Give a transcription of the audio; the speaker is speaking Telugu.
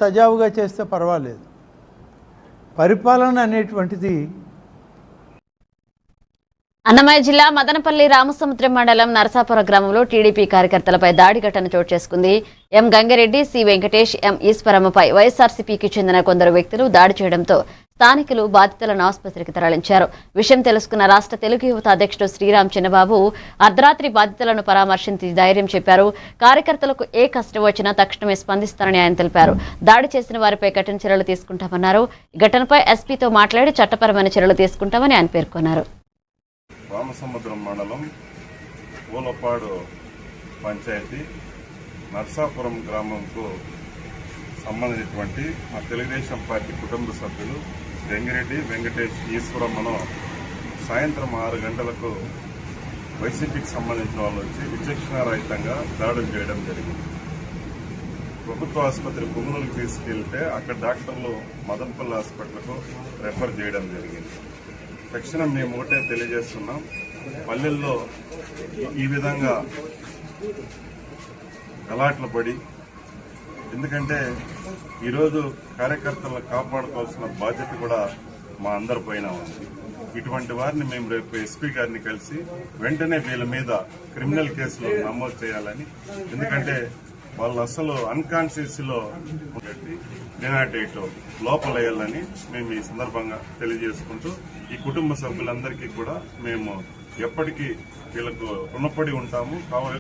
సజావుగా చేస్తే పర్వాలేదు. పరిపాలన అనేటువంటిది అన్నమయ్య జిల్లా మదనపల్లి రామసముద్రం మండలం నరసాపురం గ్రామంలో టీడీపీ కార్యకర్తలపై దాడి ఘటన చోటు చేసుకుంది. ఎం గంగిరెడ్డి, సి వెంకటేష్, ఎం ఈశ్వరమ్మపై వైఎస్ఆర్సీపీకి చెందిన కొందరు వ్యక్తులు దాడి చేయడంతో స్థానికులు బాధితులను ఆసుపత్రికి తరలించారు. విషయం తెలుసుకున్న రాష్ట్ర తెలుగు యువత అధ్యక్షుడు శ్రీరామ్ చిన్నబాబు అర్ధరాత్రి బాధితులను పరామర్శించి ధైర్యం చెప్పారు. కార్యకర్తలకు ఏ కష్టం వచ్చినా తక్షణమే స్పందిస్తారని ఆయన తెలిపారు. దాడి చేసిన వారిపై కఠిన చర్యలు తీసుకుంటామన్నారు. ఈ ఘటనపై ఎస్పీతో మాట్లాడి చట్టపరమైన చర్యలు తీసుకుంటామని ఆయన పేర్కొన్నారు. రామసముద్రం మండలం పూలపాడు పంచాయతీ నర్సాపురం గ్రామంకు సంబంధించినటువంటి మా తెలుగుదేశం పార్టీ కుటుంబ సభ్యులు గంగిరెడ్డి, వెంకటేష్, ఈశ్వరమ్మను సాయంత్రం 6 గంటలకు వైసీపీకి సంబంధించిన వాళ్ళు వచ్చి విచక్షణారహితంగా దాడులు చేయడం జరిగింది. ప్రభుత్వ ఆసుపత్రి పుంగనూరుకు తీసుకెళ్తే అక్కడ డాక్టర్లు మదనపల్లి హాస్పిటల్కు రెఫర్ చేయడం జరిగింది. తక్షణం మేము ఒకటే తెలియజేస్తున్నాం, పల్లెల్లో ఈ విధంగా గలాట్లు పడి, ఎందుకంటే ఈరోజు కార్యకర్తలను కాపాడుకోవాల్సిన బాధ్యత కూడా మా అందరి పైన ఉంది. ఇటువంటి వారిని మేము రేపు ఎస్పీ గారిని కలిసి వెంటనే వీళ్ళ మీద క్రిమినల్ కేసులు నమోదు చేయాలని, ఎందుకంటే వాళ్ళు అసలు అన్కాన్షియస్ లో డినాటేట్ లోపలేయాలని మేము ఈ సందర్భంగా తెలియజేసుకుంటూ ఈ కుటుంబ సభ్యులందరికీ కూడా మేము ఎప్పటికీ వీళ్ళకు రుణపడి ఉంటాము. కావాలి